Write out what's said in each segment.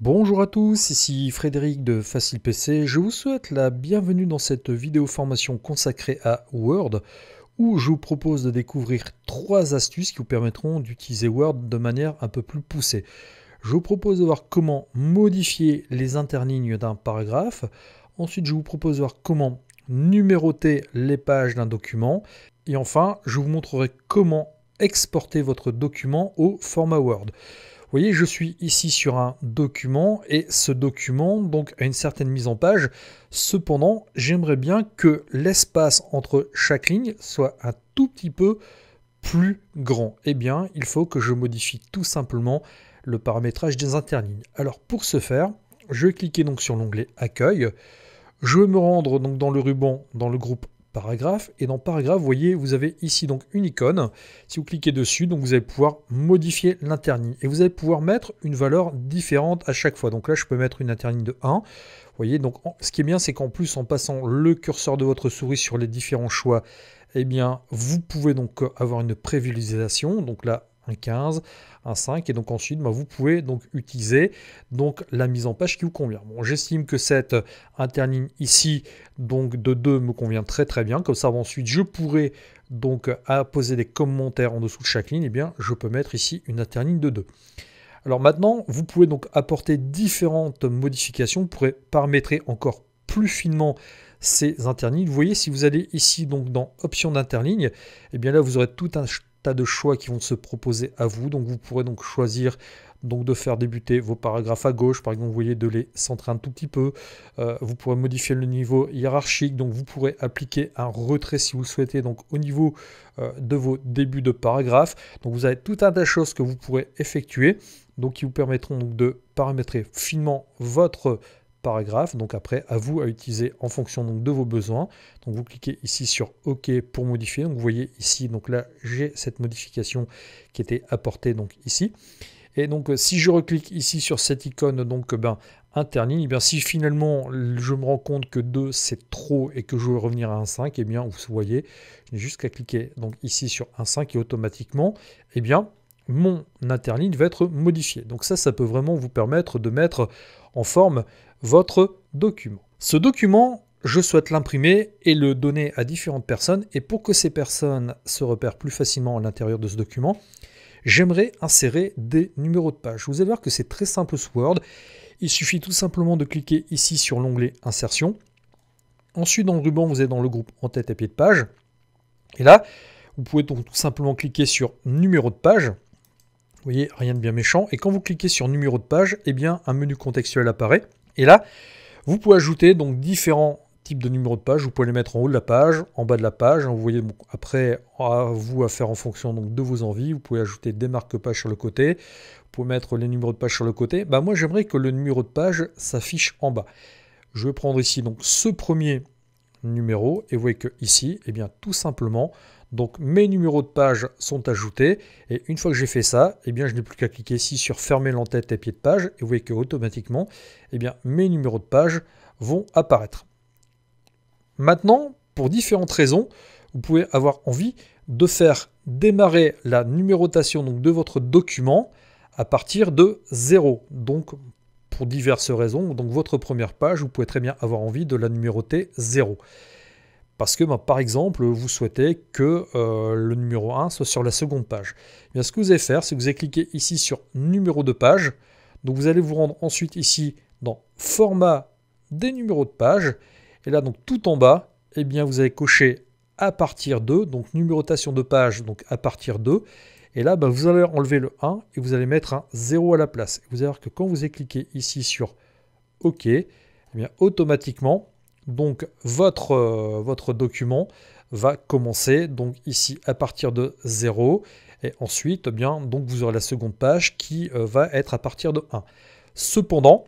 Bonjour à tous, ici Frédéric de Facile PC. Je vous souhaite la bienvenue dans cette vidéo formation consacrée à Word où je vous propose de découvrir 3 astuces qui vous permettront d'utiliser Word de manière un peu plus poussée. Je vous propose de voir comment modifier les interlignes d'un paragraphe. Ensuite, je vous propose de voir comment numéroter les pages d'un document. Et enfin, je vous montrerai comment exporter votre document au format Word. Vous voyez, je suis ici sur un document et ce document donc a une certaine mise en page. Cependant, j'aimerais bien que l'espace entre chaque ligne soit un tout petit peu plus grand. Eh bien, il faut que je modifie tout simplement le paramétrage des interlignes. Alors pour ce faire, je vais cliquer donc sur l'onglet Accueil. Je vais me rendre donc dans le ruban, dans le groupe Paragraphe, et dans Paragraphe, vous voyez, vous avez ici donc une icône. Si vous cliquez dessus, donc vous allez pouvoir modifier l'interligne et vous allez pouvoir mettre une valeur différente à chaque fois. Donc là, je peux mettre une interligne de 1. Vous voyez, donc ce qui est bien, c'est qu'en plus, en passant le curseur de votre souris sur les différents choix, eh bien, vous pouvez donc avoir une prévisualisation. Donc là, un 15, un 5, et donc ensuite vous pouvez donc utiliser donc la mise en page qui vous convient. Bon, j'estime que cette interligne ici donc de 2 me convient très bien, comme ça ensuite je pourrais donc poser des commentaires en dessous de chaque ligne, et bien je peux mettre ici une interligne de 2. Alors maintenant, vous pouvez donc apporter différentes modifications, vous pourrez paramétrer encore plus finement ces interlignes. Vous voyez, si vous allez ici donc dans options d'interligne, et bien là vous aurez tout un tas de choix qui vont se proposer à vous. Donc vous pourrez donc choisir donc de faire débuter vos paragraphes à gauche, par exemple, vous voyez, de les centrer un tout petit peu. Vous pourrez modifier le niveau hiérarchique, donc vous pourrez appliquer un retrait si vous le souhaitez, donc au niveau de vos débuts de paragraphes. Donc vous avez tout un tas de choses que vous pourrez effectuer, donc qui vous permettront donc de paramétrer finement votre paragraphe. Donc après, à vous à utiliser en fonction donc de vos besoins. Donc vous cliquez ici sur OK pour modifier. Donc vous voyez ici, donc là j'ai cette modification qui était apportée donc ici. Et donc si je reclique ici sur cette icône donc interligne, et bien si finalement je me rends compte que 2 c'est trop et que je veux revenir à un 5, et bien vous voyez, j'ai juste qu'à cliquer donc ici sur un 5 et automatiquement, et bien mon interligne va être modifiée. Donc ça peut vraiment vous permettre de mettre en forme votre document. Ce document, je souhaite l'imprimer et le donner à différentes personnes, et pour que ces personnes se repèrent plus facilement à l'intérieur de ce document, j'aimerais insérer des numéros de page. Vous allez voir que c'est très simple sous Word. Il suffit tout simplement de cliquer ici sur l'onglet Insertion. Ensuite, dans le ruban, vous êtes dans le groupe En tête et pied de page. Et là, vous pouvez donc tout simplement cliquer sur Numéro de page. Vous voyez, rien de bien méchant. Et quand vous cliquez sur Numéro de page, eh bien, un menu contextuel apparaît. Et là, vous pouvez ajouter donc différents types de numéros de page. Vous pouvez les mettre en haut de la page, en bas de la page. Vous voyez, après, à vous à faire en fonction donc de vos envies. Vous pouvez ajouter des marque-pages sur le côté. Vous pouvez mettre les numéros de page sur le côté. Moi, j'aimerais que le numéro de page s'affiche en bas. Je vais prendre ici donc ce premier numéro. Et vous voyez que ici, eh bien, tout simplement, donc mes numéros de page sont ajoutés. Et une fois que j'ai fait ça, eh bien, je n'ai plus qu'à cliquer ici sur fermer l'entête et pied de page. Et vous voyez que automatiquement, eh bien, mes numéros de page vont apparaître. Maintenant, pour différentes raisons, vous pouvez avoir envie de faire démarrer la numérotation donc, de votre document à partir de 0. Donc, pour diverses raisons, donc votre première page, vous pouvez très bien avoir envie de la numéroter 0. Parce que, par exemple, vous souhaitez que le numéro 1 soit sur la seconde page. Eh bien, ce que vous allez faire, c'est que vous allez cliquer ici sur numéro de page. Donc, vous allez vous rendre ensuite ici dans format des numéros de page. Et là, donc tout en bas, eh bien, vous allez cocher à partir de, donc numérotation de page, donc à partir de. Et là, vous allez enlever le 1 et vous allez mettre un 0 à la place. Et vous allez voir que quand vous allez cliquer ici sur OK, eh bien, automatiquement, donc votre document va commencer donc ici à partir de 0. Et ensuite, eh bien, donc vous aurez la seconde page qui va être à partir de 1. Cependant,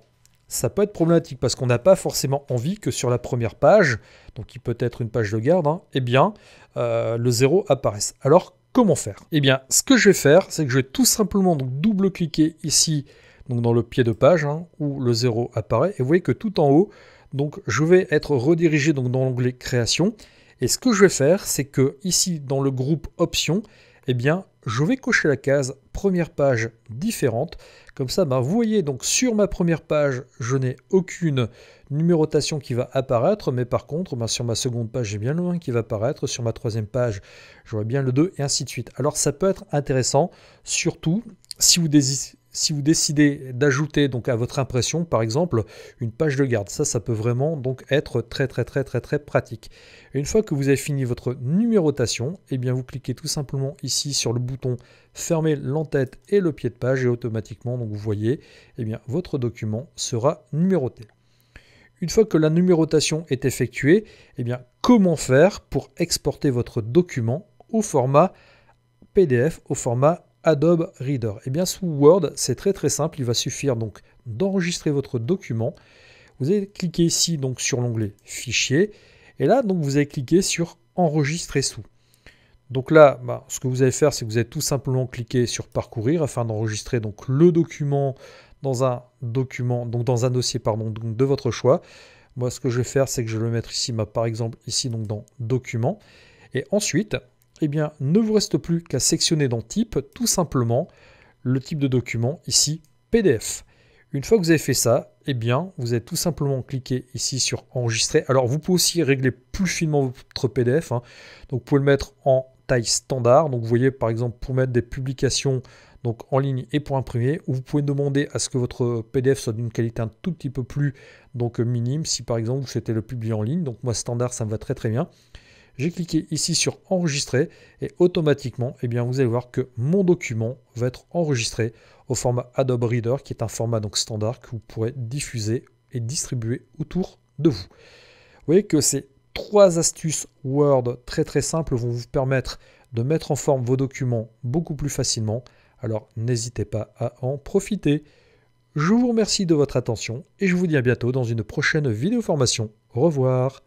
ça peut être problématique parce qu'on n'a pas forcément envie que sur la première page, donc qui peut être une page de garde, eh bien, le 0 apparaisse. Alors, comment faire? Eh bien, ce que je vais faire, c'est que je vais tout simplement double-cliquer ici, donc dans le pied de page, où le 0 apparaît. Et vous voyez que tout en haut, donc, je vais être redirigé donc, dans l'onglet Création. Et ce que je vais faire, c'est que ici, dans le groupe Options, eh bien, je vais cocher la case première page différente. Comme ça, vous voyez, donc sur ma première page, je n'ai aucune numérotation qui va apparaître, mais par contre, sur ma seconde page, j'ai bien le 1 qui va apparaître. Sur ma troisième page, j'aurai bien le 2 et ainsi de suite. Alors ça peut être intéressant, surtout si vous décidez d'ajouter donc à votre impression, par exemple, une page de garde. Ça peut vraiment donc être très pratique. Et une fois que vous avez fini votre numérotation, eh bien vous cliquez tout simplement ici sur le bouton fermer l'entête et le pied de page et automatiquement, donc vous voyez, eh bien votre document sera numéroté. Une fois que la numérotation est effectuée, eh bien comment faire pour exporter votre document au format PDF, au format Adobe Reader? Eh bien sous Word, c'est très simple, il va suffire donc d'enregistrer votre document. Vous allez cliquer ici donc sur l'onglet Fichier et là donc vous allez cliquer sur Enregistrer sous. Donc là, ce que vous allez faire, c'est que vous allez tout simplement cliquer sur Parcourir afin d'enregistrer donc le document dans un dossier donc de votre choix. Moi, ce que je vais faire, c'est que je vais le mettre ici, par exemple ici donc dans Documents. Et ensuite, eh bien, ne vous reste plus qu'à sectionner dans Type, tout simplement, le type de document, ici, PDF. Une fois que vous avez fait ça, eh bien, vous allez tout simplement cliquer ici sur Enregistrer. Alors, vous pouvez aussi régler plus finement votre PDF. Donc, vous pouvez le mettre en taille standard. Donc, vous voyez, par exemple, pour mettre des publications donc, en ligne et pour imprimer, ou vous pouvez demander à ce que votre PDF soit d'une qualité un tout petit peu plus minime, si par exemple, vous souhaitez le publier en ligne. Donc, moi, standard, ça me va très bien. J'ai cliqué ici sur enregistrer et automatiquement, eh bien, vous allez voir que mon document va être enregistré au format Adobe Reader, qui est un format donc standard que vous pourrez diffuser et distribuer autour de vous. Vous voyez que ces 3 astuces Word très simples vont vous permettre de mettre en forme vos documents beaucoup plus facilement. Alors n'hésitez pas à en profiter. Je vous remercie de votre attention et je vous dis à bientôt dans une prochaine vidéo formation. Au revoir.